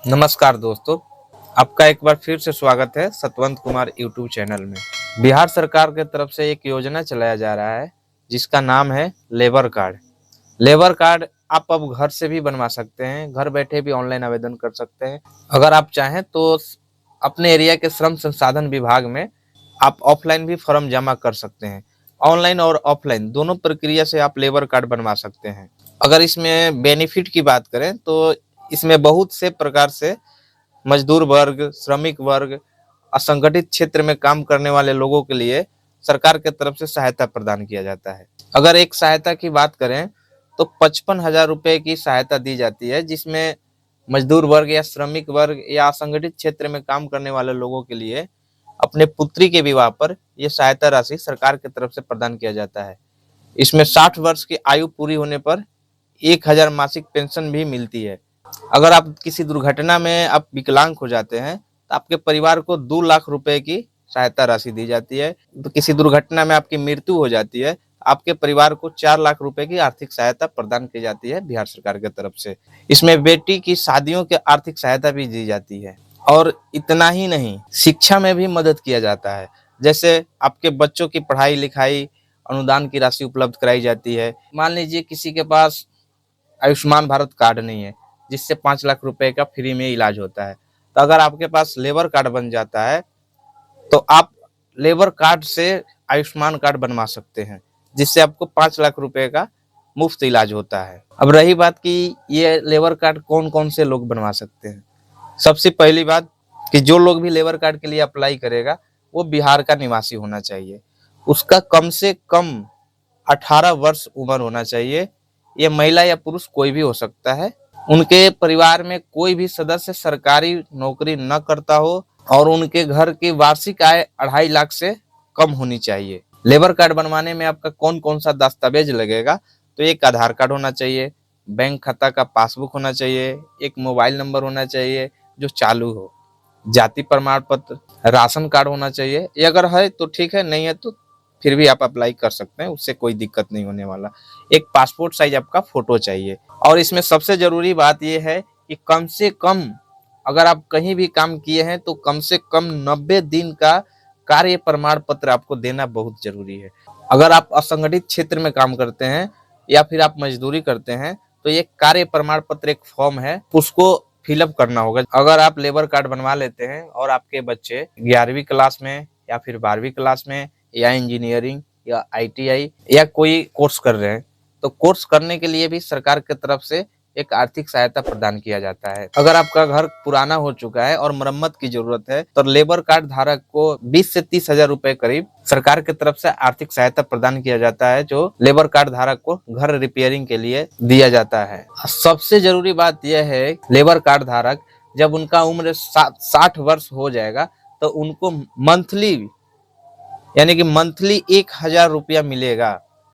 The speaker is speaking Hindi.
नमस्कार दोस्तों, आपका एक बार फिर से स्वागत है सतवंत कुमार यूट्यूब चैनल में। बिहार सरकार की तरफ से एक योजना चलाया जा रहा है जिसका नाम है लेबर कार्ड। लेबर कार्ड आप अब घर से भी बनवा सकते हैं, घर बैठे भी ऑनलाइन आवेदन कर सकते हैं। अगर आप चाहें तो अपने एरिया के श्रम संसाधन विभाग में आप ऑफलाइन भी फॉर्म जमा कर सकते हैं। ऑनलाइन और ऑफलाइन दोनों प्रक्रिया से आप लेबर कार्ड बनवा सकते हैं। अगर इसमें बेनिफिट की बात करें तो इसमें बहुत से प्रकार से मजदूर वर्ग, श्रमिक वर्ग, असंगठित क्षेत्र में काम करने वाले लोगों के लिए सरकार की तरफ से सहायता प्रदान किया जाता है। अगर एक सहायता की बात करें तो 55,000 रुपए की सहायता दी जाती है, जिसमें मजदूर वर्ग या श्रमिक वर्ग या असंगठित क्षेत्र में काम करने वाले लोगों के लिए अपने पुत्री के विवाह पर यह सहायता राशि सरकार की तरफ से प्रदान किया जाता है। इसमें 60 वर्ष की आयु पूरी होने पर 1,000 मासिक पेंशन भी मिलती है। अगर आप किसी दुर्घटना में आप विकलांग हो जाते हैं तो आपके परिवार को 2 लाख रुपए की सहायता राशि दी जाती है। तो किसी दुर्घटना में आपकी मृत्यु हो जाती है, आपके परिवार को 4 लाख रुपए की आर्थिक सहायता प्रदान की जाती है बिहार सरकार की तरफ से। इसमें बेटी की शादियों की आर्थिक सहायता भी दी जाती है। और इतना ही नहीं, शिक्षा में भी मदद किया जाता है। जैसे आपके बच्चों की पढ़ाई लिखाई अनुदान की राशि उपलब्ध कराई जाती है। मान लीजिए किसी के पास आयुष्मान भारत कार्ड नहीं है जिससे 5 लाख रुपए का फ्री में इलाज होता है, तो अगर आपके पास लेबर कार्ड बन जाता है तो आप लेबर कार्ड से आयुष्मान कार्ड बनवा सकते हैं, जिससे आपको 5 लाख रुपए का मुफ्त इलाज होता है। अब रही बात कि ये लेबर कार्ड कौन कौन से लोग बनवा सकते हैं। सबसे पहली बात कि जो लोग भी लेबर कार्ड के लिए अप्लाई करेगा वो बिहार का निवासी होना चाहिए। उसका कम से कम 18 वर्ष उम्र होना चाहिए। ये महिला या पुरुष कोई भी हो सकता है। उनके परिवार में कोई भी सदस्य सरकारी नौकरी न करता हो और उनके घर की वार्षिक आय 2.5 लाख से कम होनी चाहिए। लेबर कार्ड बनवाने में आपका कौन कौन सा दस्तावेज लगेगा, तो एक आधार कार्ड होना चाहिए, बैंक खाता का पासबुक होना चाहिए, एक मोबाइल नंबर होना चाहिए जो चालू हो, जाति प्रमाण पत्र, राशन कार्ड होना चाहिए। ये अगर है तो ठीक है, नहीं है तो फिर भी आप अप्लाई कर सकते हैं, उससे कोई दिक्कत नहीं होने वाला। एक पासपोर्ट साइज आपका फोटो चाहिए। और इसमें सबसे जरूरी बात यह है कि कम से कम अगर आप कहीं भी काम किए हैं तो कम से कम 90 दिन का कार्य प्रमाण पत्र आपको देना बहुत जरूरी है। अगर आप असंगठित क्षेत्र में काम करते हैं या फिर आप मजदूरी करते हैं तो ये कार्य प्रमाण पत्र एक फॉर्म है, उसको फिलअप करना होगा। अगर आप लेबर कार्ड बनवा लेते हैं और आपके बच्चे 11वीं क्लास में या फिर 12वीं क्लास में या इंजीनियरिंग या ITI या कोई कोर्स कर रहे हैं, तो कोर्स करने के लिए भी सरकार की तरफ से एक आर्थिक सहायता प्रदान किया जाता है। अगर आपका घर पुराना हो चुका है और मरम्मत की जरूरत है तो लेबर कार्ड धारक को 20 से 30 हजार रुपए करीब सरकार की तरफ से आर्थिक सहायता प्रदान किया जाता है, जो लेबर कार्ड धारक को घर रिपेयरिंग के लिए दिया जाता है। सबसे जरूरी बात यह है, लेबर कार्ड धारक जब उनका उम्र 60 वर्ष हो जाएगा तो उनको मंथली यानी कि मंथली 1,000 रुपया मिलेगा।